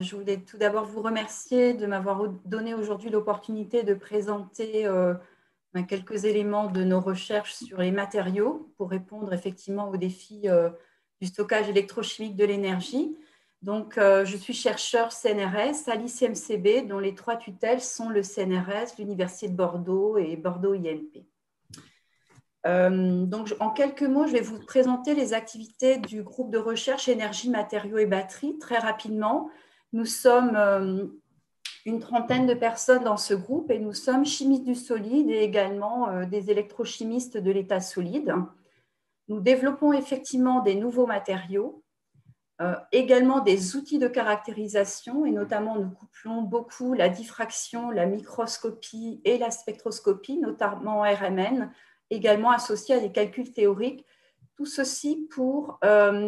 Je voulais tout d'abord vous remercier de m'avoir donné aujourd'hui l'opportunité de présenter quelques éléments de nos recherches sur les matériaux pour répondre effectivement aux défis du stockage électrochimique de l'énergie. Donc, je suis chercheur CNRS à l'ICMCB, dont les 3 tutelles sont le CNRS, l'Université de Bordeaux et Bordeaux INP. Donc, en quelques mots, je vais vous présenter les activités du groupe de recherche énergie, matériaux et batteries très rapidement. Nous sommes une trentaine de personnes dans ce groupe et nous sommes chimistes du solide et également des électrochimistes de l'état solide. Nous développons effectivement des nouveaux matériaux, également des outils de caractérisation et notamment nous couplons beaucoup la diffraction, la microscopie et la spectroscopie, notamment RMN, également associés à des calculs théoriques. Tout ceci pour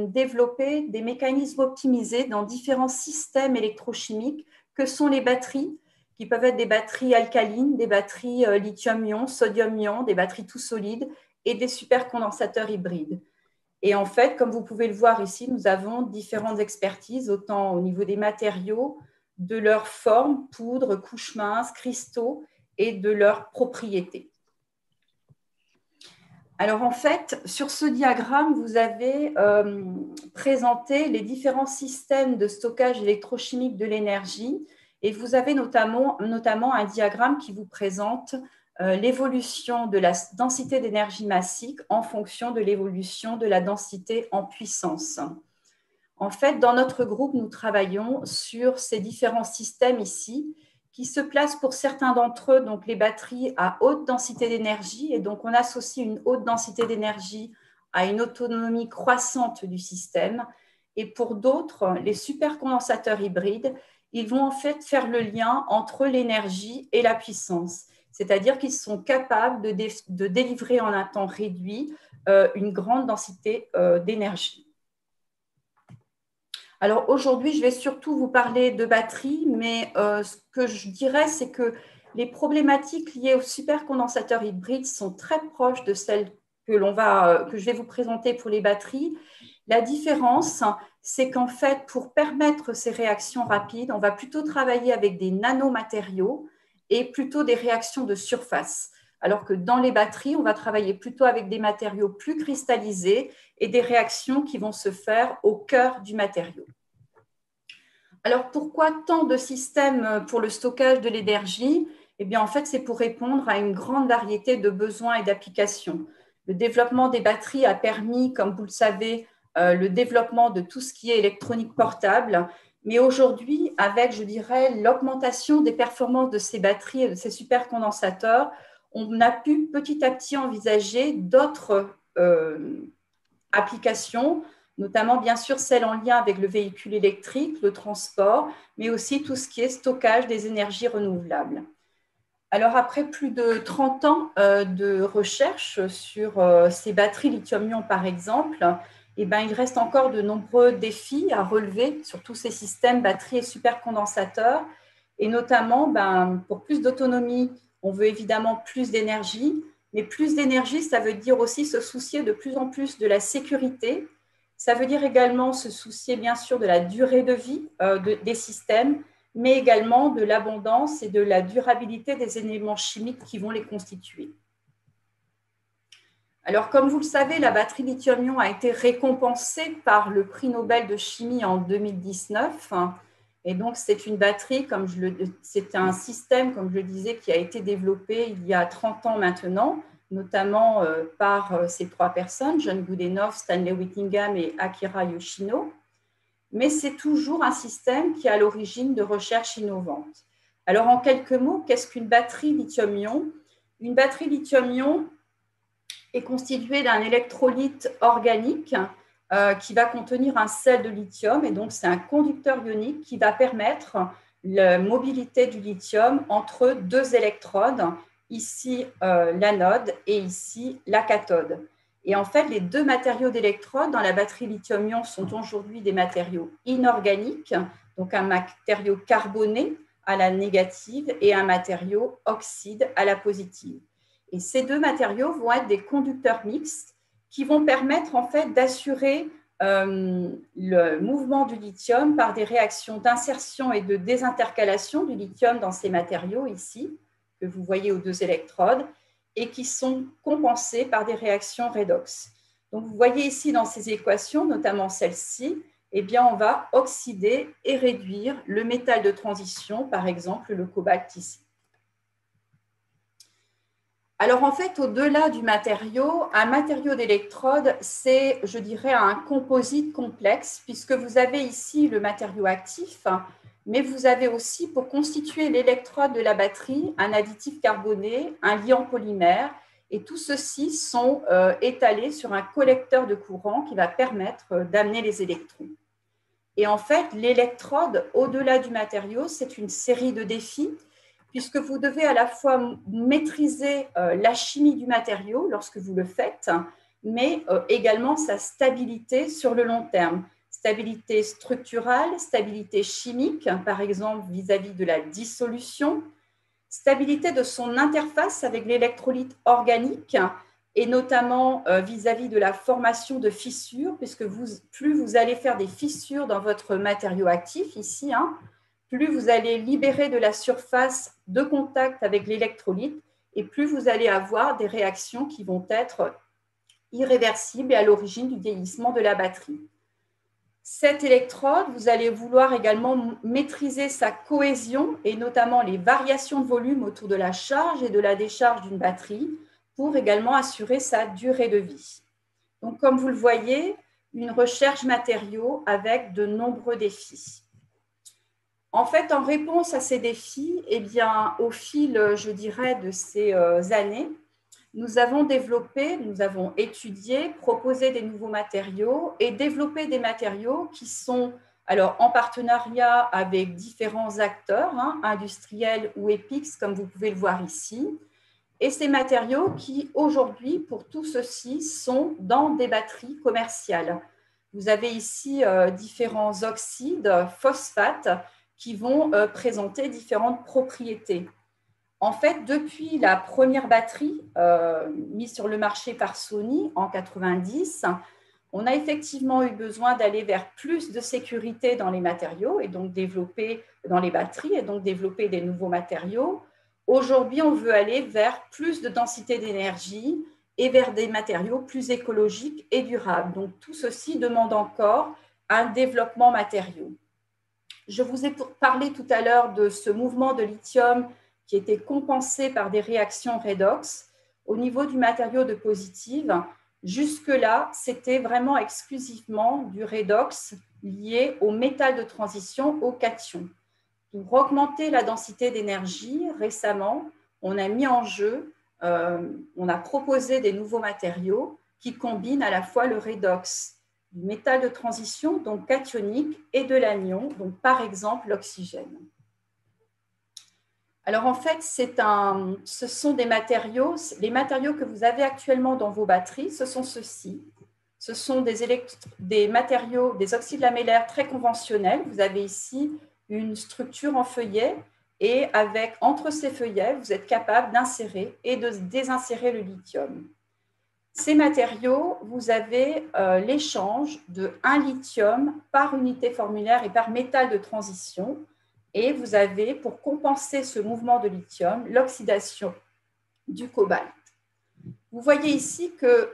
développer des mécanismes optimisés dans différents systèmes électrochimiques que sont les batteries, qui peuvent être des batteries alcalines, des batteries lithium-ion, sodium-ion, des batteries tout solides et des supercondensateurs hybrides. Et en fait, comme vous pouvez le voir ici, nous avons différentes expertises, autant au niveau des matériaux, de leur forme, poudre, couches minces, cristaux et de leurs propriétés. Alors en fait, sur ce diagramme, vous avez présenté les différents systèmes de stockage électrochimique de l'énergie et vous avez notamment un diagramme qui vous présente l'évolution de la densité d'énergie massique en fonction de l'évolution de la densité en puissance. En fait, dans notre groupe, nous travaillons sur ces différents systèmes ici qui se placent pour certains d'entre eux, donc les batteries à haute densité d'énergie, et donc on associe une haute densité d'énergie à une autonomie croissante du système. Et pour d'autres, les supercondensateurs hybrides, ils vont en fait faire le lien entre l'énergie et la puissance, c'est-à-dire qu'ils sont capables de délivrer en un temps réduit une grande densité d'énergie. Alors aujourd'hui, je vais surtout vous parler de batterie, mais ce que je dirais, c'est que les problématiques liées aux supercondensateurs hybrides sont très proches de celles que je vais vous présenter pour les batteries. La différence, c'est qu'en fait, pour permettre ces réactions rapides, on va plutôt travailler avec des nanomatériaux et plutôt des réactions de surface. Alors que dans les batteries, on va travailler plutôt avec des matériaux plus cristallisés et des réactions qui vont se faire au cœur du matériau. Alors, pourquoi tant de systèmes pour le stockage de l'énergie? Eh bien, en fait, c'est pour répondre à une grande variété de besoins et d'applications. Le développement des batteries a permis, comme vous le savez, le développement de tout ce qui est électronique portable. Mais aujourd'hui, avec, je dirais, l'augmentation des performances de ces batteries et de ces supercondensateurs, on a pu petit à petit envisager d'autres applications, notamment bien sûr celles en lien avec le véhicule électrique, le transport, mais aussi tout ce qui est stockage des énergies renouvelables. Alors après plus de 30 ans de recherche sur ces batteries lithium-ion par exemple, il reste encore de nombreux défis à relever sur tous ces systèmes batteries et supercondensateurs. Et notamment, pour plus d'autonomie, on veut évidemment plus d'énergie. Mais plus d'énergie, ça veut dire aussi se soucier de plus en plus de la sécurité. Ça veut dire également se soucier bien sûr de la durée de vie des systèmes, mais également de l'abondance et de la durabilité des éléments chimiques qui vont les constituer. Alors, comme vous le savez, la batterie lithium-ion a été récompensée par le prix Nobel de chimie en 2019. Et donc, c'est une batterie, c'est un système, comme je le disais, qui a été développé il y a 30 ans maintenant, notamment par ces 3 personnes, John Goodenough, Stanley Whittingham et Akira Yoshino. Mais c'est toujours un système qui est à l'origine de recherches innovantes. Alors, en quelques mots, qu'est-ce qu'une batterie lithium-ion? Une batterie lithium-ion est constituée d'un électrolyte organique qui va contenir un sel de lithium, et donc c'est un conducteur ionique qui va permettre la mobilité du lithium entre 2 électrodes, ici l'anode et ici la cathode. Et en fait, les 2 matériaux d'électrode dans la batterie lithium-ion sont aujourd'hui des matériaux inorganiques, donc un matériau carboné à la négative et un matériau oxyde à la positive. Et ces 2 matériaux vont être des conducteurs mixtes qui vont permettre en fait d'assurer le mouvement du lithium par des réactions d'insertion et de désintercalation du lithium dans ces matériaux ici, que vous voyez aux 2 électrodes, et qui sont compensées par des réactions redox. Donc, vous voyez ici dans ces équations, notamment celle-ci, eh bien, on va oxyder et réduire le métal de transition, par exemple le cobalt ici. Alors, en fait, au-delà du matériau, un matériau d'électrode, c'est, je dirais, un composite complexe, puisque vous avez ici le matériau actif, mais vous avez aussi, pour constituer l'électrode de la batterie, un additif carboné, un liant polymère, et tout ceci sont étalés sur un collecteur de courant qui va permettre d'amener les électrons. Et en fait, l'électrode, au-delà du matériau, c'est une série de défis, puisque vous devez à la fois maîtriser la chimie du matériau lorsque vous le faites, mais également sa stabilité sur le long terme. Stabilité structurale, stabilité chimique, par exemple vis-à-vis de la dissolution, stabilité de son interface avec l'électrolyte organique, et notamment vis-à-vis de la formation de fissures, puisque plus vous allez faire des fissures dans votre matériau actif ici, plus vous allez libérer de la surface de contact avec l'électrolyte et plus vous allez avoir des réactions qui vont être irréversibles et à l'origine du vieillissement de la batterie. Cette électrode, vous allez vouloir également maîtriser sa cohésion et notamment les variations de volume autour de la charge et de la décharge d'une batterie pour également assurer sa durée de vie. Donc, comme vous le voyez, une recherche matériaux avec de nombreux défis. En fait, en réponse à ces défis, eh bien, au fil, je dirais, de ces années, nous avons développé, nous avons étudié, proposé des nouveaux matériaux et développé des matériaux qui sont alors en partenariat avec différents acteurs, industriels ou EPIX, comme vous pouvez le voir ici. Et ces matériaux qui, aujourd'hui, pour tout ceci, sont dans des batteries commerciales. Vous avez ici différents oxydes, phosphates, qui vont présenter différentes propriétés. En fait, depuis la première batterie mise sur le marché par Sony en 90, on a effectivement eu besoin d'aller vers plus de sécurité dans les matériaux et donc développer dans les batteries et donc développer des nouveaux matériaux. Aujourd'hui, on veut aller vers plus de densité d'énergie et vers des matériaux plus écologiques et durables. Donc, tout ceci demande encore un développement matériaux. Je vous ai parlé tout à l'heure de ce mouvement de lithium qui était compensé par des réactions redox. Au niveau du matériau de positive, jusque-là, c'était vraiment exclusivement du redox lié au métal de transition, au cation. Pour augmenter la densité d'énergie, récemment, on a mis en jeu, on a proposé des nouveaux matériaux qui combinent à la fois le redox, du métal de transition, donc cationique, et de l'anion, donc par exemple l'oxygène. Alors en fait, ce sont des matériaux, les matériaux que vous avez actuellement dans vos batteries, ce sont ceux-ci. Ce sont des matériaux, des oxydes lamellaires très conventionnels. Vous avez ici une structure en feuillet et entre ces feuillets, vous êtes capable d'insérer et de désinsérer le lithium. Ces matériaux, vous avez l'échange de 1 lithium par unité formulaire et par métal de transition. Et vous avez, pour compenser ce mouvement de lithium, l'oxydation du cobalt. Vous voyez ici que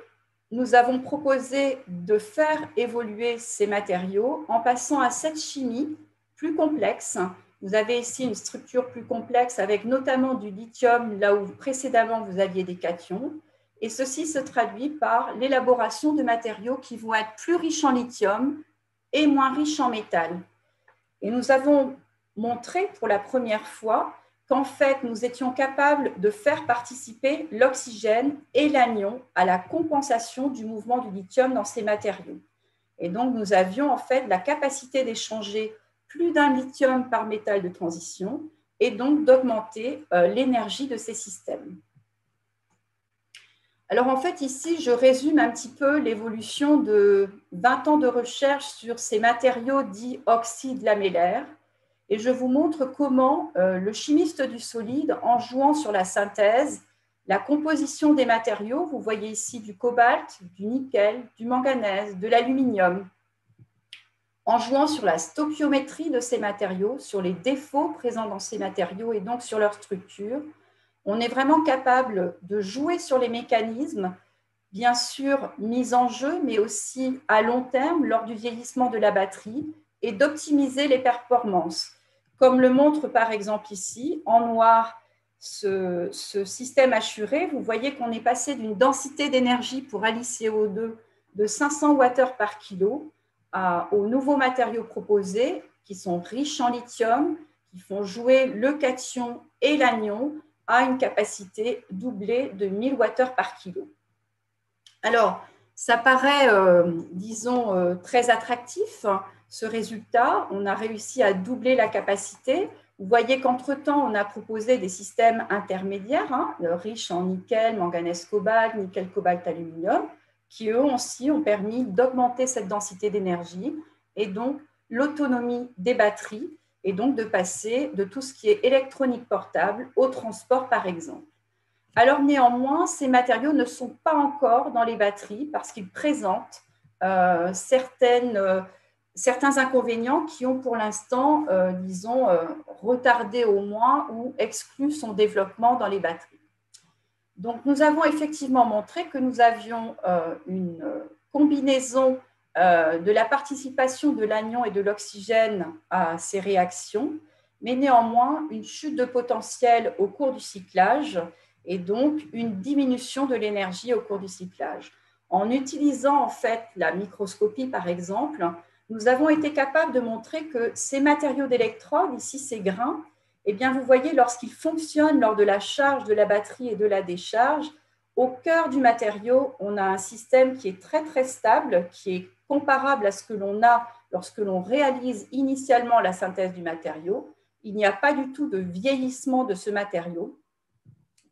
nous avons proposé de faire évoluer ces matériaux en passant à cette chimie plus complexe. Vous avez ici une structure plus complexe avec notamment du lithium, là où précédemment vous aviez des cations. Et ceci se traduit par l'élaboration de matériaux qui vont être plus riches en lithium et moins riches en métal. Et nous avons montré pour la première fois qu'en fait, nous étions capables de faire participer l'oxygène et l'anion à la compensation du mouvement du lithium dans ces matériaux. Et donc, nous avions en fait la capacité d'échanger plus d'1 lithium par métal de transition et donc d'augmenter l'énergie de ces systèmes. Alors en fait, ici, je résume un petit peu l'évolution de 20 ans de recherche sur ces matériaux dits oxydes lamellaires. Et je vous montre comment le chimiste du solide, en jouant sur la synthèse, La composition des matériaux, vous voyez ici du cobalt, du nickel, du manganèse, de l'aluminium. En jouant sur la stoichiométrie de ces matériaux, sur les défauts présents dans ces matériaux et donc sur leur structure, on est vraiment capable de jouer sur les mécanismes, bien sûr mis en jeu, mais aussi à long terme lors du vieillissement de la batterie, et d'optimiser les performances. Comme le montre par exemple ici, en noir, ce système assuré, vous voyez qu'on est passé d'une densité d'énergie pour LiCO2 de 500 Wh par kilo aux nouveaux matériaux proposés qui sont riches en lithium, qui font jouer le cation et l'anion à une capacité doublée de 1000 Wh par kilo. Alors, ça paraît, disons, très attractif, ce résultat. On a réussi à doubler la capacité. Vous voyez qu'entre-temps, on a proposé des systèmes intermédiaires, riches en nickel, manganèse, cobalt, nickel, cobalt, aluminium, qui eux aussi ont permis d'augmenter cette densité d'énergie et donc l'autonomie des batteries et donc de passer de tout ce qui est électronique portable au transport, par exemple. Alors néanmoins, ces matériaux ne sont pas encore dans les batteries parce qu'ils présentent certains inconvénients qui ont pour l'instant, disons, retardé au moins ou exclu son développement dans les batteries. Donc, nous avons effectivement montré que nous avions une combinaison de la participation de l'anion et de l'oxygène à ces réactions, mais néanmoins une chute de potentiel au cours du cyclage et donc une diminution de l'énergie au cours du cyclage. En utilisant en fait la microscopie, par exemple, nous avons été capables de montrer que ces matériaux d'électrode, ici ces grains, eh bien, vous voyez, lorsqu'ils fonctionnent lors de la charge de la batterie et de la décharge, au cœur du matériau, on a un système qui est très, très stable, qui est comparable à ce que l'on a lorsque l'on réalise initialement la synthèse du matériau. Il n'y a pas du tout de vieillissement de ce matériau.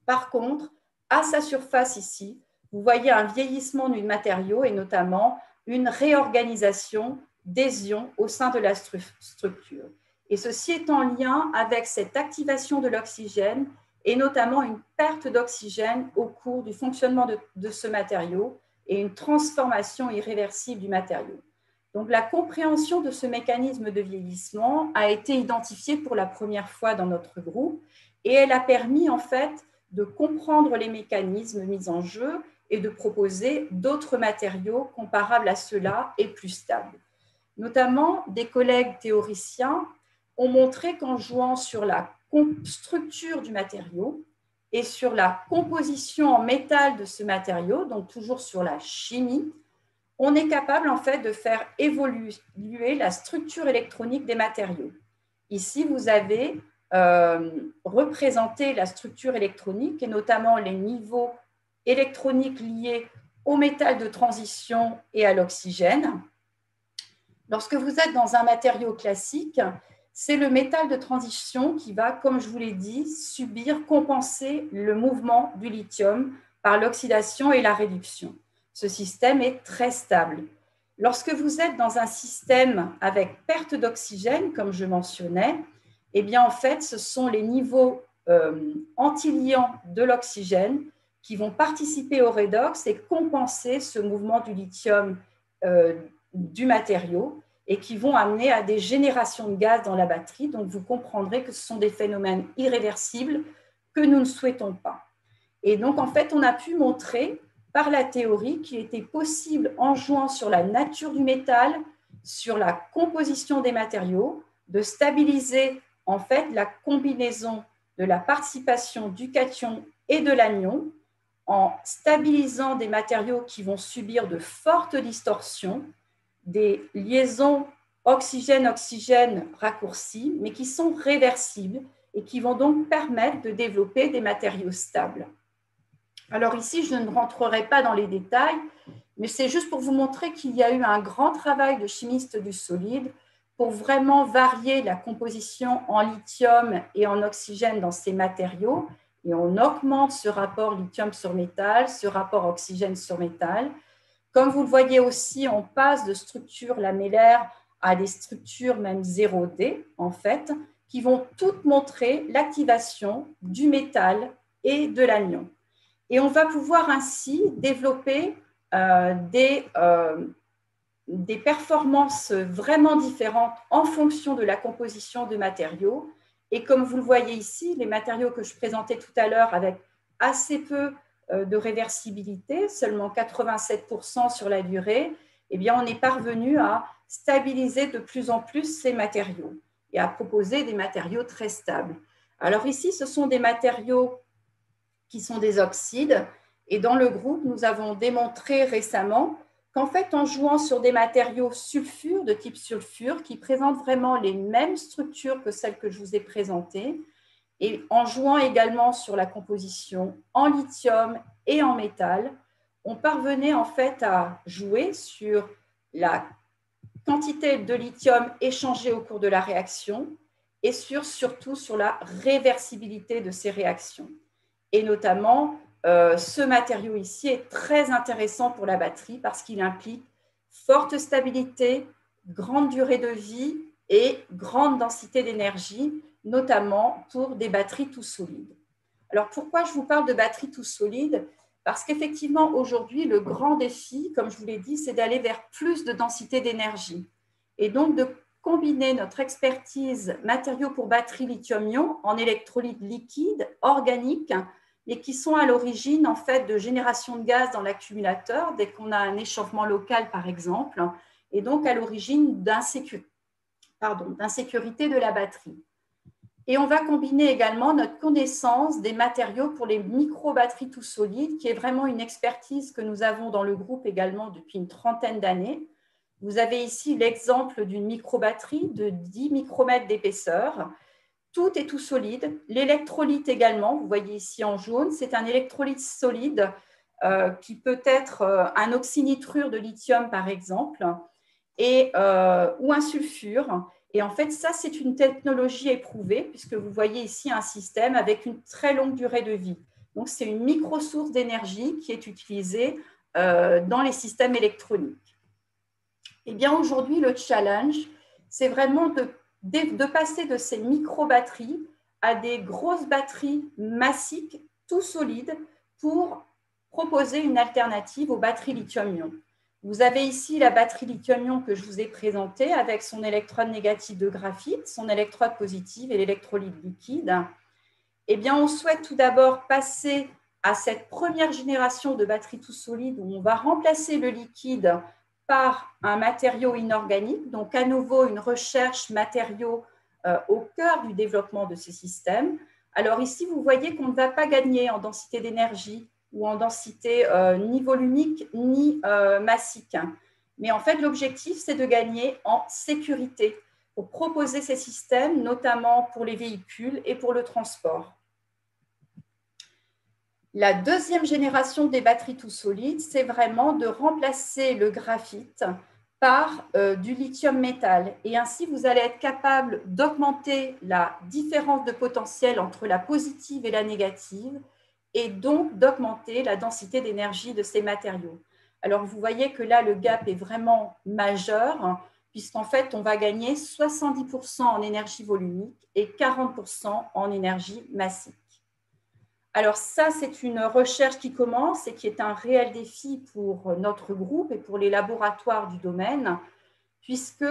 Par contre, à sa surface ici, vous voyez un vieillissement du matériau et notamment une réorganisation des ions au sein de la structure. Et ceci est en lien avec cette activation de l'oxygène et notamment une perte d'oxygène au cours du fonctionnement de ce matériau et une transformation irréversible du matériau. Donc, la compréhension de ce mécanisme de vieillissement a été identifiée pour la première fois dans notre groupe et elle a permis en fait de comprendre les mécanismes mis en jeu et de proposer d'autres matériaux comparables à ceux-là et plus stables. Notamment, des collègues théoriciens ont montré qu'en jouant sur la structure du matériau et sur la composition en métal de ce matériau, donc toujours sur la chimie, on est capable en fait de faire évoluer la structure électronique des matériaux. Ici, vous avez représenté la structure électronique et notamment les niveaux électroniques liés au métal de transition et à l'oxygène. Lorsque vous êtes dans un matériau classique, c'est le métal de transition qui va, comme je vous l'ai dit, compenser le mouvement du lithium par l'oxydation et la réduction. Ce système est très stable. Lorsque vous êtes dans un système avec perte d'oxygène, comme je mentionnais, eh bien, en fait, ce sont les niveaux antiliants de l'oxygène qui vont participer au redox et compenser ce mouvement du lithium du matériau et qui vont amener à des générations de gaz dans la batterie. Donc, vous comprendrez que ce sont des phénomènes irréversibles que nous ne souhaitons pas. Et donc, en fait, on a pu montrer par la théorie qu'il était possible, en jouant sur la nature du métal, sur la composition des matériaux, de stabiliser en fait la combinaison de la participation du cation et de l'anion en stabilisant des matériaux qui vont subir de fortes distorsions, des liaisons oxygène-oxygène raccourcies, mais qui sont réversibles et qui vont donc permettre de développer des matériaux stables. Alors ici, je ne rentrerai pas dans les détails, mais c'est juste pour vous montrer qu'il y a eu un grand travail de chimistes du solide pour vraiment varier la composition en lithium et en oxygène dans ces matériaux. Et on augmente ce rapport lithium sur métal, ce rapport oxygène sur métal. Comme vous le voyez aussi, on passe de structures lamellaires à des structures même 0D, en fait, qui vont toutes montrer l'activation du métal et de l'anion. Et on va pouvoir ainsi développer des performances vraiment différentes en fonction de la composition de matériaux. Et comme vous le voyez ici, les matériaux que je présentais tout à l'heure avec assez peu de réversibilité, seulement 87% sur la durée, eh bien, on est parvenu à stabiliser de plus en plus ces matériaux et à proposer des matériaux très stables. Alors ici, ce sont des matériaux qui sont des oxydes. Et dans le groupe, nous avons démontré récemment qu'en fait, en jouant sur des matériaux sulfure, de type sulfure, qui présentent vraiment les mêmes structures que celles que je vous ai présentées, et en jouant également sur la composition en lithium et en métal, on parvenait en fait à jouer sur la quantité de lithium échangée au cours de la réaction et surtout sur la réversibilité de ces réactions. Et notamment, ce matériau ici est très intéressant pour la batterie parce qu'il implique forte stabilité, grande durée de vie et grande densité d'énergie, notamment pour des batteries tout solides. Alors, pourquoi je vous parle de batteries tout solides? Parce qu'effectivement, aujourd'hui, le grand défi, comme je vous l'ai dit, c'est d'aller vers plus de densité d'énergie. Et donc, de combiner notre expertise matériaux pour batterie lithium-ion en électrolytes liquides, organiques, et qui sont à l'origine en fait de génération de gaz dans l'accumulateur dès qu'on a un échauffement local par exemple, et donc à l'origine d'insécurité de la batterie. Et on va combiner également notre connaissance des matériaux pour les micro-batteries tout solides, qui est vraiment une expertise que nous avons dans le groupe également depuis une trentaine d'années. Vous avez ici l'exemple d'une micro-batterie de 10 micromètres d'épaisseur. Tout est tout solide. L'électrolyte également, vous voyez ici en jaune, c'est un électrolyte solide qui peut être un oxynitrure de lithium par exemple, ou un sulfure. Et en fait, ça, c'est une technologie éprouvée puisque vous voyez ici un système avec une très longue durée de vie. Donc, c'est une micro-source d'énergie qui est utilisée dans les systèmes électroniques. Eh bien, aujourd'hui, le challenge, c'est vraiment de passer de ces micro-batteries à des grosses batteries massiques, tout solides, pour proposer une alternative aux batteries lithium-ion. Vous avez ici la batterie lithium-ion que je vous ai présentée avec son électrode négative de graphite, son électrode positive et l'électrolyte liquide. Eh bien, on souhaite tout d'abord passer à cette première génération de batteries tout solides où on va remplacer le liquide par un matériau inorganique, donc à nouveau une recherche matériaux au cœur du développement de ce système. Alors ici, vous voyez qu'on ne va pas gagner en densité d'énergie ou en densité ni volumique ni massique. Mais en fait, l'objectif, c'est de gagner en sécurité pour proposer ces systèmes, notamment pour les véhicules et pour le transport. La deuxième génération des batteries tout solides, c'est vraiment de remplacer le graphite par du lithium métal. Et ainsi, vous allez être capable d'augmenter la différence de potentiel entre la positive et la négative et donc d'augmenter la densité d'énergie de ces matériaux. Alors, vous voyez que là, le gap est vraiment majeur puisqu'en fait, on va gagner 70% en énergie volumique et 40% en énergie massique. Alors ça, c'est une recherche qui commence et qui est un réel défi pour notre groupe et pour les laboratoires du domaine, puisque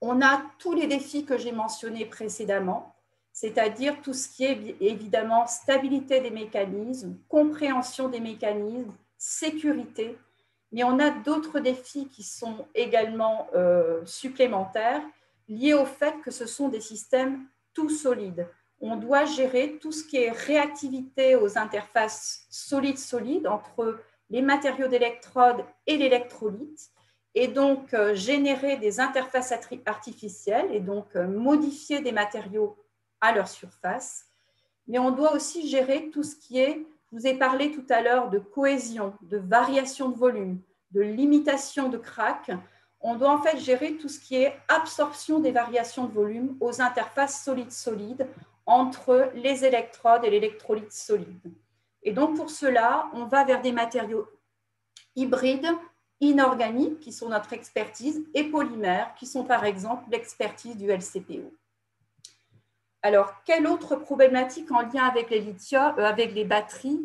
on a tous les défis que j'ai mentionnés précédemment, c'est-à-dire tout ce qui est évidemment stabilité des mécanismes, compréhension des mécanismes, sécurité, mais on a d'autres défis qui sont également supplémentaires, liés au fait que ce sont des systèmes tout solides. On doit gérer tout ce qui est réactivité aux interfaces solides-solides entre les matériaux d'électrode et l'électrolyte, et donc générer des interfaces artificielles et donc modifier des matériaux à leur surface. Mais on doit aussi gérer tout ce qui est, je vous ai parlé tout à l'heure de cohésion, de variation de volume, de limitation de crack. On doit en fait gérer tout ce qui est absorption des variations de volume aux interfaces solides-solides entre les électrodes et l'électrolyte solide. Et donc pour cela, on va vers des matériaux hybrides, inorganiques, qui sont notre expertise, et polymères, qui sont par exemple l'expertise du LCPO. Alors, quelle autre problématique en lien avec les batteries?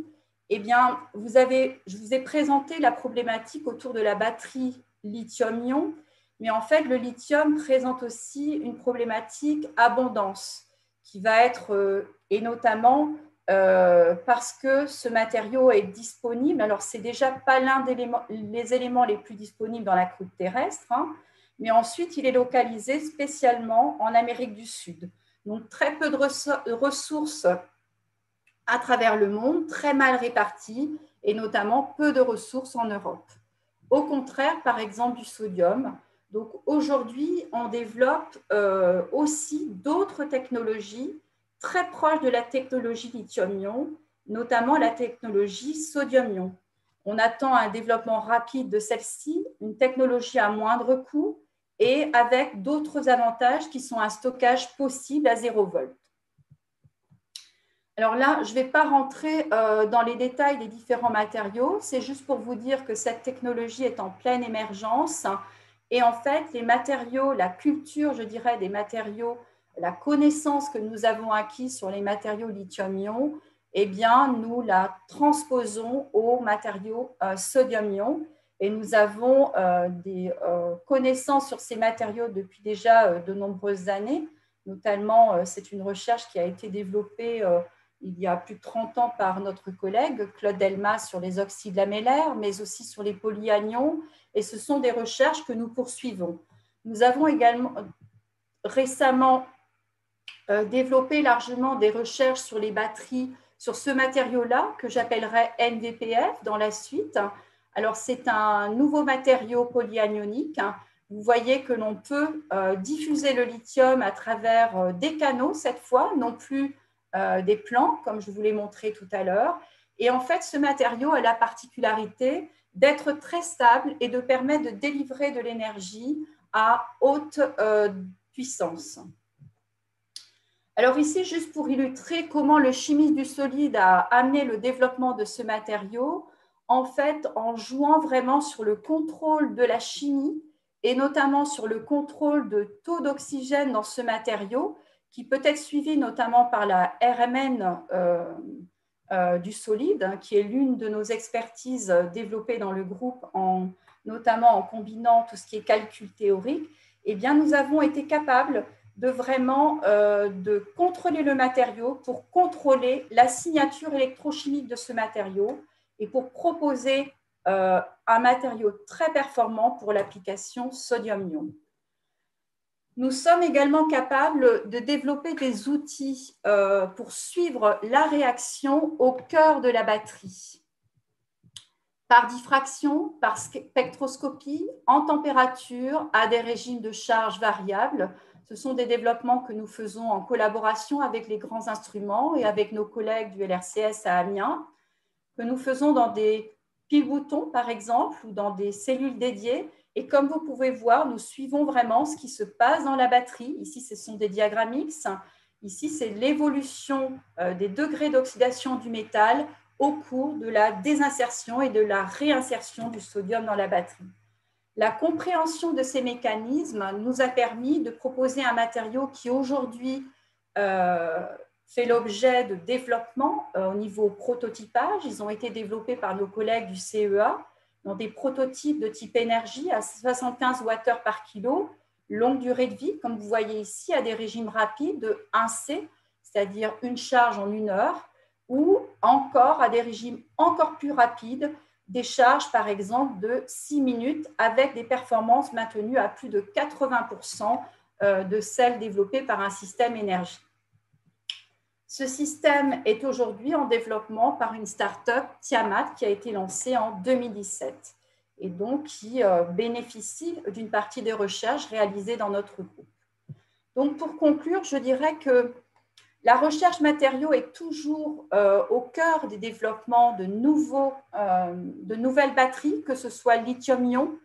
Eh bien, je vous ai présenté la problématique autour de la batterie lithium-ion, mais en fait, le lithium présente aussi une problématique abondance qui va être, et notamment parce que ce matériau est disponible. Alors, c'est déjà pas l'un des éléments les plus disponibles dans la croûte terrestre, hein, mais ensuite, il est localisé spécialement en Amérique du Sud. Donc, très peu de ressources à travers le monde, très mal réparties, et notamment peu de ressources en Europe. Au contraire, par exemple, du sodium. Donc aujourd'hui, on développe aussi d'autres technologies très proches de la technologie lithium-ion, notamment la technologie sodium-ion. On attend un développement rapide de celle-ci, une technologie à moindre coût et avec d'autres avantages qui sont un stockage possible à 0 volt. Alors là, je ne vais pas rentrer dans les détails des différents matériaux, c'est juste pour vous dire que cette technologie est en pleine émergence et en fait, les matériaux, la culture, je dirais, des matériaux, la connaissance que nous avons acquise sur les matériaux lithium-ion, eh bien, nous la transposons aux matériaux sodium-ion et nous avons des connaissances sur ces matériaux depuis déjà de nombreuses années. Notamment, c'est une recherche qui a été développée il y a plus de 30 ans par notre collègue Claude Delmas sur les oxydes lamellaires, mais aussi sur les polyanions. Et ce sont des recherches que nous poursuivons. Nous avons également récemment développé largement des recherches sur les batteries, sur ce matériau-là, que j'appellerai NVPF dans la suite. Alors, c'est un nouveau matériau polyanionique. Vous voyez que l'on peut diffuser le lithium à travers des canaux, cette fois, non plus des plans, comme je vous l'ai montré tout à l'heure. Et en fait, ce matériau a la particularité d'être très stable et de permettre de délivrer de l'énergie à haute puissance. Alors ici, juste pour illustrer comment le chimiste du solide a amené le développement de ce matériau, en fait, en jouant vraiment sur le contrôle de la chimie et notamment sur le contrôle de taux d'oxygène dans ce matériau, qui peut être suivi notamment par la RMN du solide, qui est l'une de nos expertises développées dans le groupe, notamment en combinant tout ce qui est calcul théorique. Eh bien, nous avons été capables de vraiment de contrôler le matériau pour contrôler la signature électrochimique de ce matériau et pour proposer un matériau très performant pour l'application sodium-ion. Nous sommes également capables de développer des outils pour suivre la réaction au cœur de la batterie, par diffraction, par spectroscopie, en température, à des régimes de charge variables. Ce sont des développements que nous faisons en collaboration avec les grands instruments et avec nos collègues du LRCS à Amiens, que nous faisons dans des piles-boutons, par exemple, ou dans des cellules dédiées. Et comme vous pouvez voir, nous suivons vraiment ce qui se passe dans la batterie. Ici, ce sont des diagrammes X. Ici, c'est l'évolution des degrés d'oxydation du métal au cours de la désinsertion et de la réinsertion du sodium dans la batterie. La compréhension de ces mécanismes nous a permis de proposer un matériau qui aujourd'hui fait l'objet de développement au niveau prototypage. Ils ont été développés par nos collègues du CEA dans des prototypes de type énergie à 75 Wh par kilo, longue durée de vie, comme vous voyez ici, à des régimes rapides de 1C, c'est-à-dire une charge en 1 heure, ou encore à des régimes encore plus rapides, des charges par exemple de 6 minutes avec des performances maintenues à plus de 80% de celles développées par un système énergie. Ce système est aujourd'hui en développement par une start-up, Tiamat, qui a été lancée en 2017 et donc qui bénéficie d'une partie des recherches réalisées dans notre groupe. Donc pour conclure, je dirais que la recherche matériaux est toujours au cœur des développements de nouvelles batteries, que ce soit lithium-ion.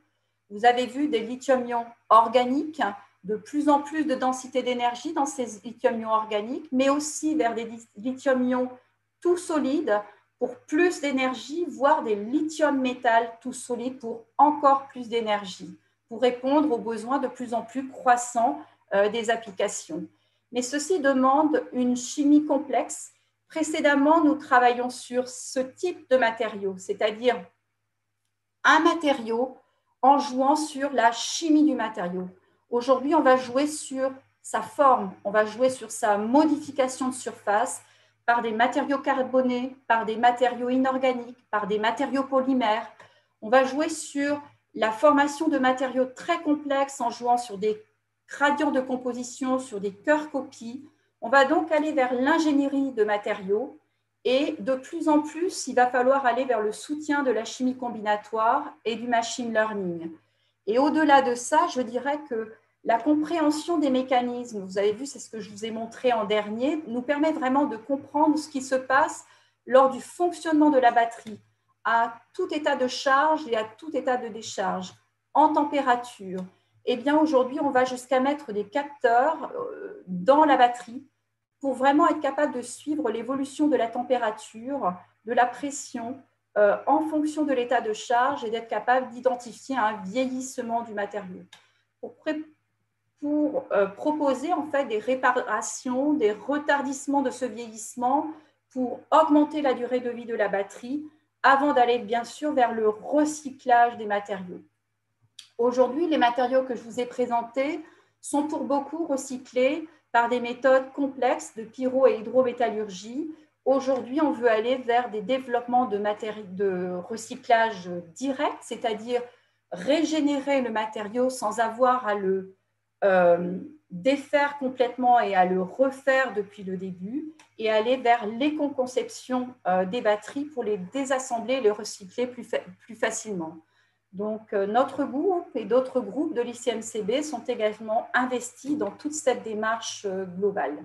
Vous avez vu des lithium-ion organiques, de plus en plus de densité d'énergie dans ces lithium-ions organiques, mais aussi vers des lithium-ions tout solides pour plus d'énergie, voire des lithium-métal tout solides pour encore plus d'énergie, pour répondre aux besoins de plus en plus croissants des applications. Mais ceci demande une chimie complexe, Précédemment, nous travaillons sur ce type de matériau, c'est-à-dire un matériau en jouant sur la chimie du matériau. Aujourd'hui, on va jouer sur sa forme, on va jouer sur sa modification de surface par des matériaux carbonés, par des matériaux inorganiques, par des matériaux polymères. On va jouer sur la formation de matériaux très complexes en jouant sur des gradients de composition, sur des cœurs copies. On va donc aller vers l'ingénierie de matériaux et de plus en plus, il va falloir aller vers le soutien de la chimie combinatoire et du machine learning. Et au-delà de ça, je dirais que la compréhension des mécanismes, vous avez vu, c'est ce que je vous ai montré en dernier, nous permet vraiment de comprendre ce qui se passe lors du fonctionnement de la batterie à tout état de charge et à tout état de décharge, en température. Eh bien, aujourd'hui, on va jusqu'à mettre des capteurs dans la batterie pour vraiment être capable de suivre l'évolution de la température, de la pression, en fonction de l'état de charge et d'être capable d'identifier un vieillissement du matériau. Pour proposer en fait des réparations, des retardissements de ce vieillissement pour augmenter la durée de vie de la batterie avant d'aller bien sûr vers le recyclage des matériaux. Aujourd'hui, les matériaux que je vous ai présentés sont pour beaucoup recyclés par des méthodes complexes de pyro- et hydrométallurgie. Aujourd'hui, on veut aller vers des développements de recyclage direct, c'est-à-dire régénérer le matériau sans avoir à le défaire complètement et à le refaire depuis le début, et aller vers l'éco-conception des batteries pour les désassembler et les recycler plus facilement. Donc, notre groupe et d'autres groupes de l'ICMCB sont également investis dans toute cette démarche globale.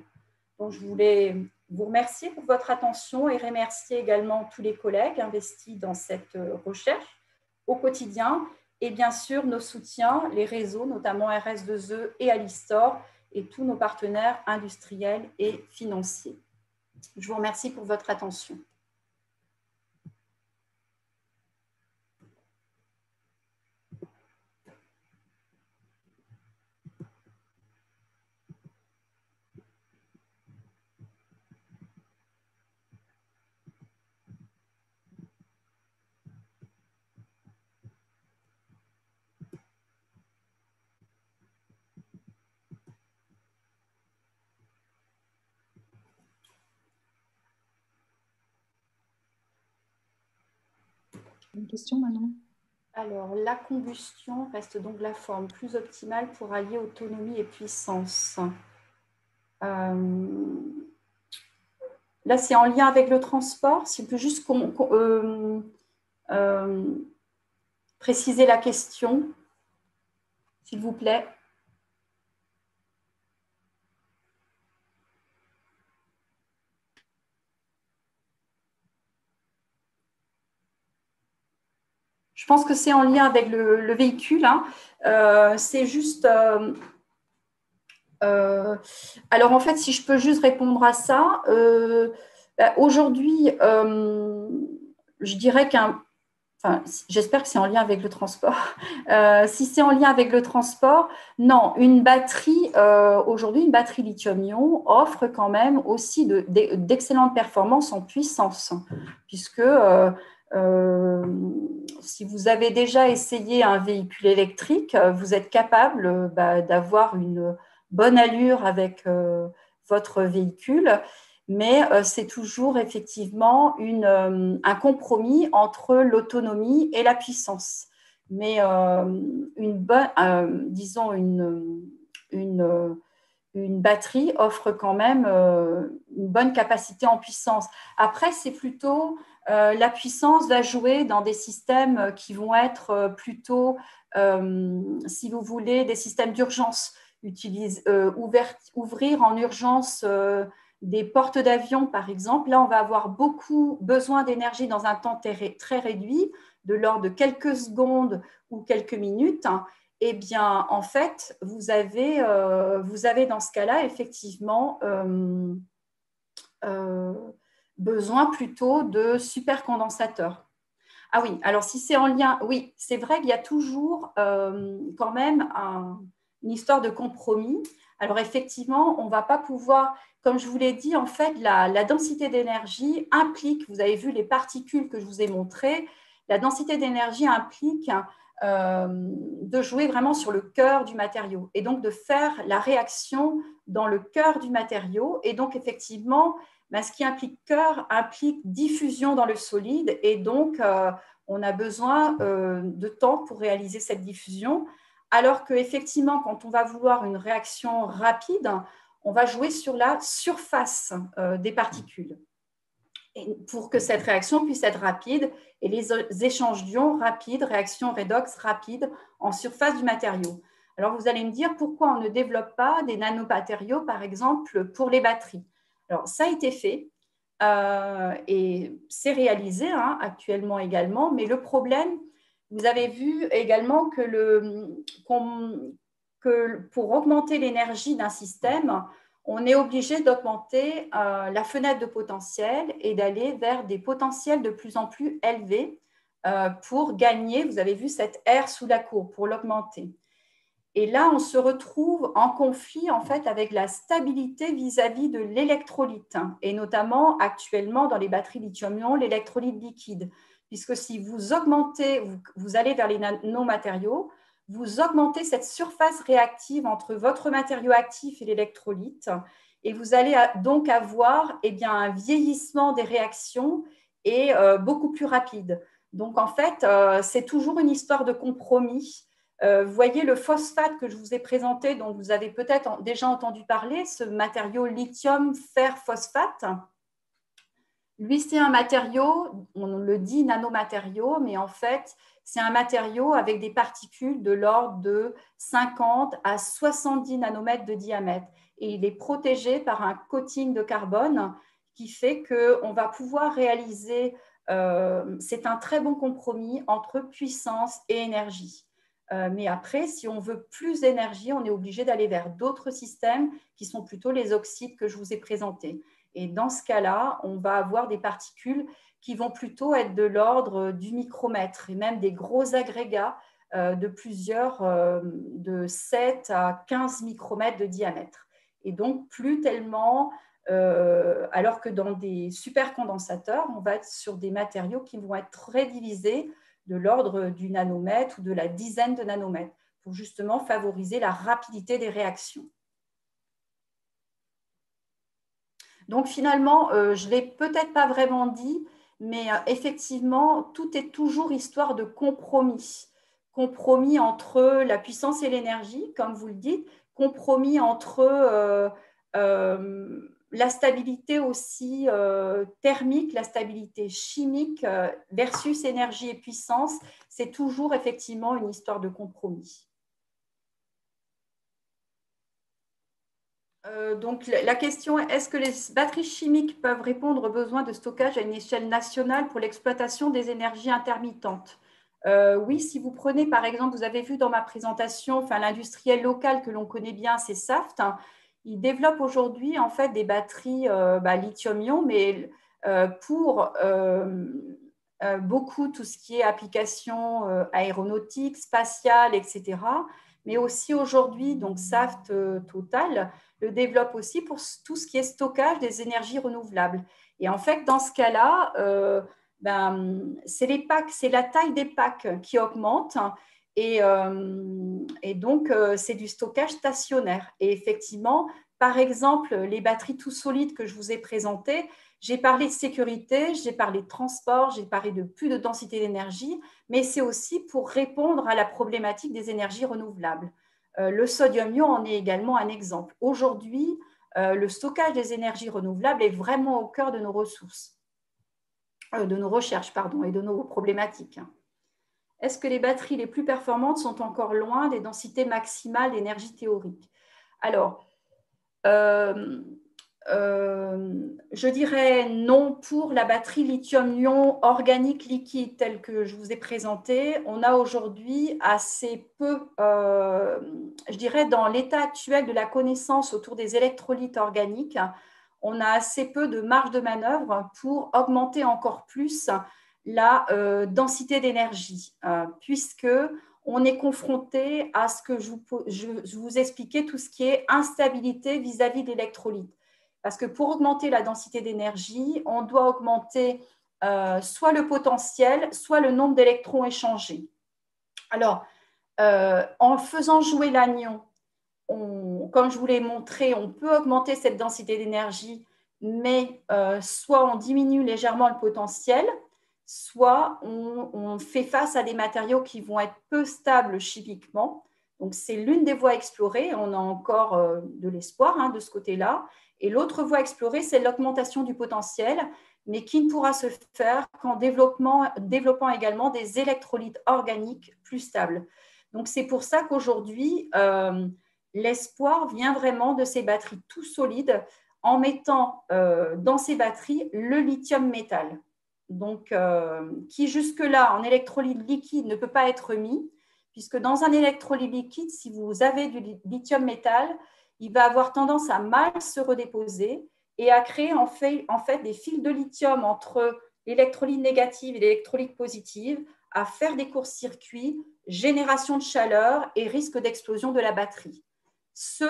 Donc, je voulais vous remercier pour votre attention et remercier également tous les collègues investis dans cette recherche au quotidien et bien sûr nos soutiens, les réseaux, notamment RS2E et Alistor et tous nos partenaires industriels et financiers. Je vous remercie pour votre attention. Une question maintenant? Alors, la combustion reste donc la forme plus optimale pour allier autonomie et puissance. Là, c'est en lien avec le transport. Si on peut juste préciser la question, s'il vous plaît. Je pense que c'est en lien avec le véhicule. Hein. C'est juste… alors, en fait, si je peux juste répondre à ça, aujourd'hui, je dirais qu'un… Enfin, j'espère que c'est en lien avec le transport. Si c'est en lien avec le transport, non, une batterie, aujourd'hui, une batterie lithium-ion offre quand même aussi d'excellentes performances en puissance, puisque si vous avez déjà essayé un véhicule électrique, vous êtes capable d'avoir une bonne allure avec votre véhicule, mais c'est toujours effectivement un compromis entre l'autonomie et la puissance. Mais disons une batterie offre quand même une bonne capacité en puissance. Après, c'est plutôt la puissance va jouer dans des systèmes qui vont être plutôt, si vous voulez, des systèmes d'urgence. Ouvrir en urgence des portes d'avion, par exemple. Là, on va avoir beaucoup besoin d'énergie dans un temps très réduit, de l'ordre de quelques secondes ou quelques minutes. Eh bien, en fait, vous avez dans ce cas-là, effectivement, besoin plutôt de supercondensateurs. Ah oui, alors si c'est en lien, oui, c'est vrai qu'il y a toujours quand même une histoire de compromis Alors effectivement, on ne va pas pouvoir, comme je vous l'ai dit, en fait, la densité d'énergie implique, vous avez vu les particules que je vous ai montrées, la densité d'énergie implique de jouer vraiment sur le cœur du matériau et donc de faire la réaction dans le cœur du matériau. Et donc effectivement, ce qui implique cœur implique diffusion dans le solide et donc on a besoin de temps pour réaliser cette diffusion. Alors qu'effectivement, quand on va vouloir une réaction rapide, on va jouer sur la surface des particules pour que cette réaction puisse être rapide et les échanges d'ions rapides, réaction redox rapide en surface du matériau. Alors vous allez me dire pourquoi on ne développe pas des nanomatériaux, par exemple, pour les batteries. Alors ça a été fait et c'est réalisé actuellement également, mais le problème, vous avez vu également que pour augmenter l'énergie d'un système, on est obligé d'augmenter la fenêtre de potentiel et d'aller vers des potentiels de plus en plus élevés pour gagner, vous avez vu cette R sous la courbe, pour l'augmenter. Et là, on se retrouve en conflit en fait avec la stabilité vis-à-vis de l'électrolyte, et notamment actuellement dans les batteries lithium-ion, l'électrolyte liquide, puisque si vous augmentez, vous allez vers les nanomatériaux, vous augmentez cette surface réactive entre votre matériau actif et l'électrolyte, et vous allez donc avoir un vieillissement des réactions et beaucoup plus rapide. Donc en fait, c'est toujours une histoire de compromis. Vous voyez le phosphate que je vous ai présenté, dont vous avez peut-être déjà entendu parler, ce matériau lithium fer phosphate. Lui, c'est un matériau, on le dit nanomatériau, mais en fait, c'est un matériau avec des particules de l'ordre de 50 à 70 nanomètres de diamètre. Et il est protégé par un coating de carbone qui fait qu'on va pouvoir réaliser, c'est un très bon compromis entre puissance et énergie. Mais après, si on veut plus d'énergie, on est obligé d'aller vers d'autres systèmes qui sont plutôt les oxydes que je vous ai présentés. Et dans ce cas-là, on va avoir des particules qui vont plutôt être de l'ordre du micromètre et même des gros agrégats de plusieurs, de 7 à 15 micromètres de diamètre. Et donc, plus tellement, alors que dans des supercondensateurs, on va être sur des matériaux qui vont être très divisés de l'ordre du nanomètre ou de la dizaine de nanomètres pour justement favoriser la rapidité des réactions. Donc finalement, je ne l'ai peut-être pas vraiment dit, mais effectivement, tout est toujours histoire de compromis. Compromis entre la puissance et l'énergie, comme vous le dites, compromis entre la stabilité aussi thermique, la stabilité chimique versus énergie et puissance. C'est toujours effectivement une histoire de compromis. Donc, la question est, est-ce que les batteries chimiques peuvent répondre aux besoins de stockage à une échelle nationale pour l'exploitation des énergies intermittentes? Oui, si vous prenez par exemple, vous avez vu dans ma présentation, l'industriel local que l'on connaît bien, c'est Saft. Il développe aujourd'hui en fait des batteries lithium-ion, mais pour beaucoup tout ce qui est application aéronautique, spatiale, etc. Mais aussi aujourd'hui, donc Saft Total le développe aussi pour tout ce qui est stockage des énergies renouvelables. Et en fait, dans ce cas-là, c'est les packs, c'est la taille des packs qui augmente. Et donc, c'est du stockage stationnaire. Et effectivement, par exemple, les batteries tout solides que je vous ai présentées, j'ai parlé de sécurité, j'ai parlé de transport, j'ai parlé de plus de densité d'énergie, mais c'est aussi pour répondre à la problématique des énergies renouvelables. Le sodium-ion en est également un exemple. Aujourd'hui, le stockage des énergies renouvelables est vraiment au cœur de nos ressources, de nos recherches, et de nos problématiques. Est-ce que les batteries les plus performantes sont encore loin des densités maximales d'énergie théorique? Alors, je dirais non pour la batterie lithium-ion organique liquide telle que je vous ai présentée. On a aujourd'hui assez peu, je dirais dans l'état actuel de la connaissance autour des électrolytes organiques, on a assez peu de marge de manœuvre pour augmenter encore plus la densité d'énergie, puisque on est confronté à ce que je vous expliquais, tout ce qui est instabilité vis-à-vis de l'électrolyte. Parce que pour augmenter la densité d'énergie, on doit augmenter soit le potentiel, soit le nombre d'électrons échangés. Alors, en faisant jouer l'anion, comme je vous l'ai montré, on peut augmenter cette densité d'énergie, mais soit on diminue légèrement le potentiel, soit on fait face à des matériaux qui vont être peu stables chimiquement. Donc, c'est l'une des voies explorées. On a encore de l'espoir de ce côté-là. Et l'autre voie explorée, c'est l'augmentation du potentiel, mais qui ne pourra se faire qu'en développant également des électrolytes organiques plus stables. Donc, c'est pour ça qu'aujourd'hui, l'espoir vient vraiment de ces batteries tout solides en mettant dans ces batteries le lithium métal. Donc, qui jusque-là, en électrolyte liquide, ne peut pas être mis, puisque dans un électrolyte liquide, si vous avez du lithium métal, il va avoir tendance à mal se redéposer et à créer en fait des fils de lithium entre l'électrolyte négative et l'électrolyte positive, à faire des courts-circuits, génération de chaleur et risque d'explosion de la batterie. Ce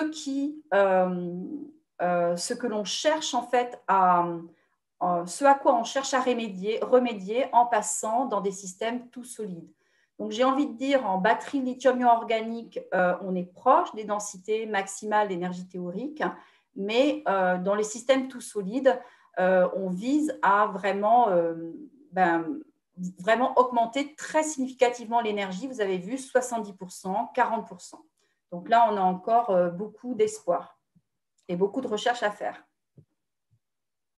que l'on cherche en fait ce à quoi on cherche à remédier en passant dans des systèmes tout solides. Donc, j'ai envie de dire, en batterie lithium-ion organique, on est proche des densités maximales d'énergie théorique, mais dans les systèmes tout solides, on vise à vraiment augmenter très significativement l'énergie. Vous avez vu 70%, 40%. Donc là, on a encore beaucoup d'espoir et beaucoup de recherches à faire.